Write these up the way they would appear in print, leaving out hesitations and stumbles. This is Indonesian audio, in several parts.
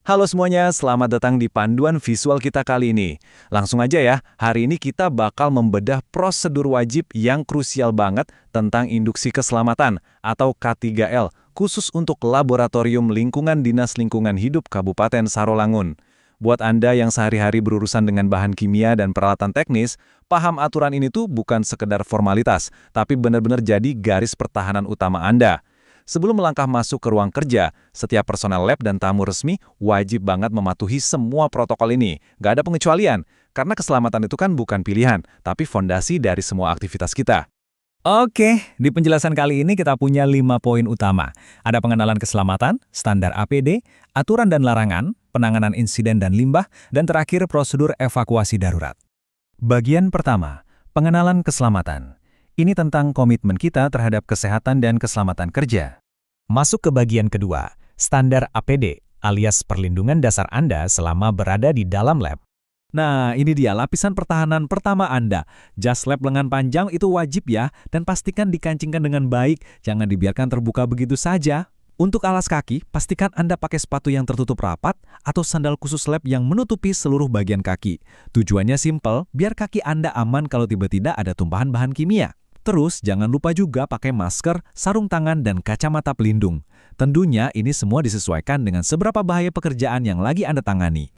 Halo semuanya, selamat datang di panduan visual kita kali ini. Langsung aja ya, hari ini kita bakal membedah prosedur wajib yang krusial banget tentang induksi keselamatan atau K3L, khusus untuk Laboratorium Lingkungan Dinas Lingkungan Hidup Kabupaten Sarolangun. Buat Anda yang sehari-hari berurusan dengan bahan kimia dan peralatan teknis, paham aturan ini tuh bukan sekedar formalitas, tapi benar-benar jadi garis pertahanan utama Anda. Sebelum melangkah masuk ke ruang kerja, setiap personel lab dan tamu resmi wajib banget mematuhi semua protokol ini. Gak ada pengecualian, karena keselamatan itu kan bukan pilihan, tapi fondasi dari semua aktivitas kita. Oke, di penjelasan kali ini kita punya 5 poin utama. Ada pengenalan keselamatan, standar APD, aturan dan larangan, penanganan insiden dan limbah, dan terakhir prosedur evakuasi darurat. Bagian pertama, pengenalan keselamatan. Ini tentang komitmen kita terhadap kesehatan dan keselamatan kerja. Masuk ke bagian kedua, standar APD, alias perlindungan dasar Anda selama berada di dalam lab. Nah, ini dia lapisan pertahanan pertama Anda. Jas lab lengan panjang itu wajib ya, dan pastikan dikancingkan dengan baik, jangan dibiarkan terbuka begitu saja. Untuk alas kaki, pastikan Anda pakai sepatu yang tertutup rapat atau sandal khusus lab yang menutupi seluruh bagian kaki. Tujuannya simpel, biar kaki Anda aman kalau tiba-tiba ada tumpahan bahan kimia. Terus, jangan lupa juga pakai masker, sarung tangan, dan kacamata pelindung. Tentunya ini semua disesuaikan dengan seberapa bahaya pekerjaan yang lagi Anda tangani.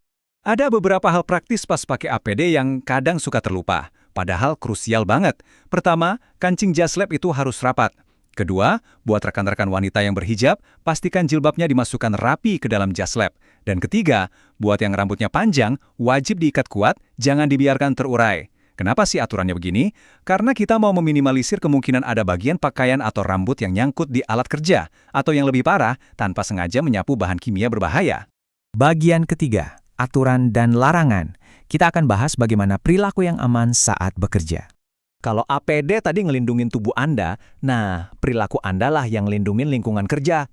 Ada beberapa hal praktis pas pakai APD yang kadang suka terlupa, padahal krusial banget. Pertama, kancing jas lab itu harus rapat. Kedua, buat rekan-rekan wanita yang berhijab, pastikan jilbabnya dimasukkan rapi ke dalam jas lab. Dan ketiga, buat yang rambutnya panjang, wajib diikat kuat, jangan dibiarkan terurai. Kenapa sih aturannya begini? Karena kita mau meminimalisir kemungkinan ada bagian pakaian atau rambut yang nyangkut di alat kerja, atau yang lebih parah, tanpa sengaja menyapu bahan kimia berbahaya. Bagian ketiga, aturan dan larangan. Kita akan bahas bagaimana perilaku yang aman saat bekerja. Kalau APD tadi ngelindungin tubuh Anda, nah perilaku Anda lah yang ngelindungin lingkungan kerja.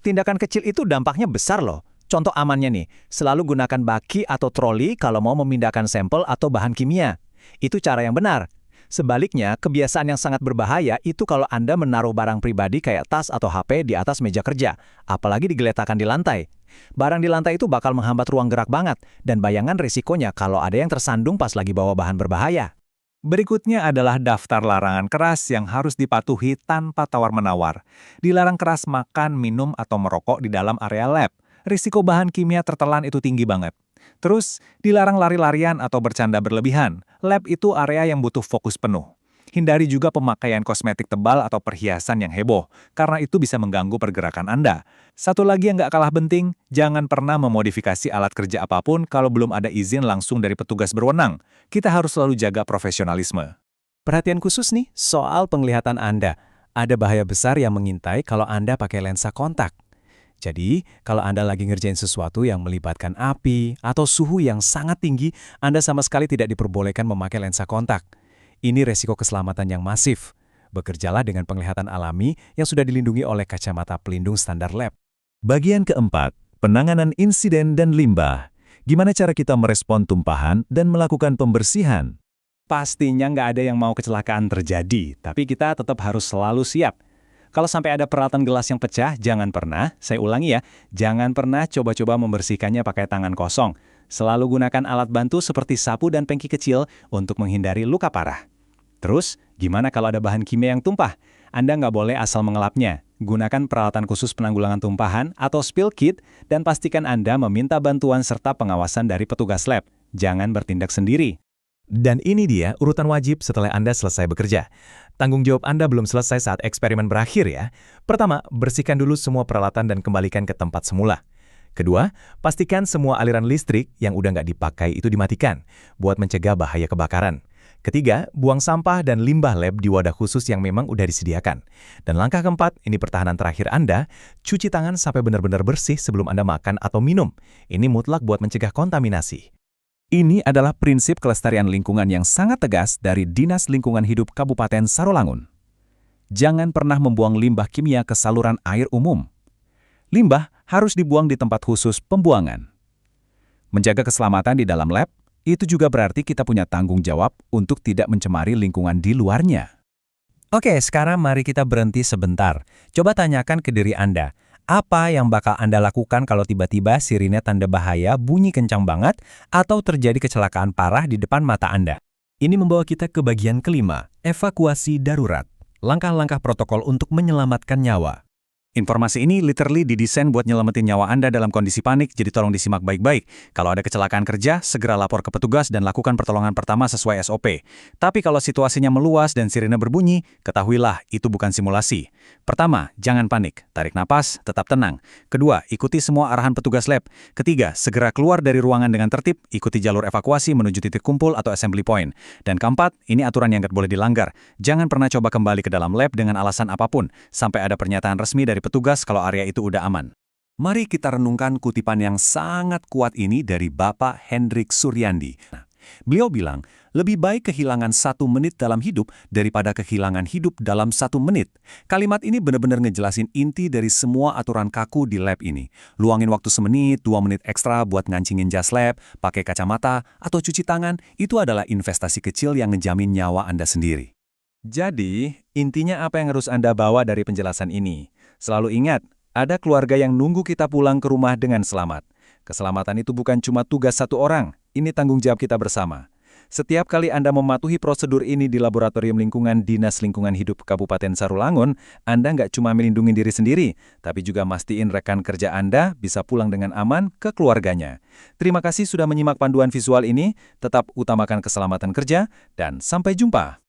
Tindakan kecil itu dampaknya besar loh. Contoh amannya nih, selalu gunakan baki atau troli kalau mau memindahkan sampel atau bahan kimia. Itu cara yang benar. Sebaliknya, kebiasaan yang sangat berbahaya itu kalau Anda menaruh barang pribadi kayak tas atau HP di atas meja kerja, apalagi digeletakkan di lantai. Barang di lantai itu bakal menghambat ruang gerak banget, dan bayangan risikonya kalau ada yang tersandung pas lagi bawa bahan berbahaya. Berikutnya adalah daftar larangan keras yang harus dipatuhi tanpa tawar-menawar. Dilarang keras makan, minum, atau merokok di dalam area lab. Risiko bahan kimia tertelan itu tinggi banget. Terus, dilarang lari-larian atau bercanda berlebihan. Lab itu area yang butuh fokus penuh. Hindari juga pemakaian kosmetik tebal atau perhiasan yang heboh, karena itu bisa mengganggu pergerakan Anda. Satu lagi yang nggak kalah penting, jangan pernah memodifikasi alat kerja apapun kalau belum ada izin langsung dari petugas berwenang. Kita harus selalu jaga profesionalisme. Perhatian khusus nih soal penglihatan Anda. Ada bahaya besar yang mengintai kalau Anda pakai lensa kontak. Jadi, kalau Anda lagi ngerjain sesuatu yang melibatkan api atau suhu yang sangat tinggi, Anda sama sekali tidak diperbolehkan memakai lensa kontak. Ini resiko keselamatan yang masif. Bekerjalah dengan penglihatan alami yang sudah dilindungi oleh kacamata pelindung standar lab. Bagian keempat, penanganan insiden dan limbah. Gimana cara kita merespon tumpahan dan melakukan pembersihan? Pastinya nggak ada yang mau kecelakaan terjadi, tapi kita tetap harus selalu siap. Kalau sampai ada peralatan gelas yang pecah, jangan pernah, saya ulangi ya, jangan pernah coba-coba membersihkannya pakai tangan kosong. Selalu gunakan alat bantu seperti sapu dan pengki kecil untuk menghindari luka parah. Terus, gimana kalau ada bahan kimia yang tumpah? Anda nggak boleh asal mengelapnya. Gunakan peralatan khusus penanggulangan tumpahan atau spill kit dan pastikan Anda meminta bantuan serta pengawasan dari petugas lab. Jangan bertindak sendiri. Dan ini dia urutan wajib setelah Anda selesai bekerja. Tanggung jawab Anda belum selesai saat eksperimen berakhir ya. Pertama, bersihkan dulu semua peralatan dan kembalikan ke tempat semula. Kedua, pastikan semua aliran listrik yang udah nggak dipakai itu dimatikan, buat mencegah bahaya kebakaran. Ketiga, buang sampah dan limbah lab di wadah khusus yang memang udah disediakan. Dan langkah keempat, ini pertahanan terakhir Anda, cuci tangan sampai benar-benar bersih sebelum Anda makan atau minum. Ini mutlak buat mencegah kontaminasi. Ini adalah prinsip kelestarian lingkungan yang sangat tegas dari Dinas Lingkungan Hidup Kabupaten Sarolangun. Jangan pernah membuang limbah kimia ke saluran air umum. Limbah harus dibuang di tempat khusus pembuangan. Menjaga keselamatan di dalam lab, itu juga berarti kita punya tanggung jawab untuk tidak mencemari lingkungan di luarnya. Oke, sekarang mari kita berhenti sebentar. Coba tanyakan ke diri Anda, Apa yang bakal Anda lakukan kalau tiba-tiba sirine tanda bahaya bunyi kencang banget atau terjadi kecelakaan parah di depan mata Anda? Ini membawa kita ke bagian kelima, evakuasi darurat. Langkah-langkah protokol untuk menyelamatkan nyawa. Informasi ini literally didesain buat nyelamatin nyawa Anda dalam kondisi panik, jadi tolong disimak baik-baik. Kalau ada kecelakaan kerja, segera lapor ke petugas dan lakukan pertolongan pertama sesuai SOP. Tapi kalau situasinya meluas dan sirine berbunyi, ketahuilah itu bukan simulasi. Pertama, jangan panik. Tarik napas, tetap tenang. Kedua, ikuti semua arahan petugas lab. Ketiga, segera keluar dari ruangan dengan tertib, ikuti jalur evakuasi menuju titik kumpul atau assembly point. Dan keempat, ini aturan yang nggak boleh dilanggar. Jangan pernah coba kembali ke dalam lab dengan alasan apapun, sampai ada pernyataan resmi dari petugas kalau area itu udah aman. Mari kita renungkan kutipan yang sangat kuat ini dari Bapak Hendrik Suryandi. Beliau bilang, lebih baik kehilangan 1 menit dalam hidup daripada kehilangan hidup dalam 1 menit. Kalimat ini benar-benar ngejelasin inti dari semua aturan kaku di lab ini. Luangin waktu 1 menit, 2 menit ekstra buat ngancingin jas lab, pakai kacamata, atau cuci tangan, itu adalah investasi kecil yang ngejamin nyawa Anda sendiri. Jadi, intinya apa yang harus Anda bawa dari penjelasan ini? Selalu ingat, ada keluarga yang nunggu kita pulang ke rumah dengan selamat. Keselamatan itu bukan cuma tugas satu orang, ini tanggung jawab kita bersama. Setiap kali Anda mematuhi prosedur ini di Laboratorium Lingkungan Dinas Lingkungan Hidup Kabupaten Sarulangun, Anda nggak cuma melindungi diri sendiri, tapi juga mastiin rekan kerja Anda bisa pulang dengan aman ke keluarganya. Terima kasih sudah menyimak panduan visual ini, tetap utamakan keselamatan kerja, dan sampai jumpa.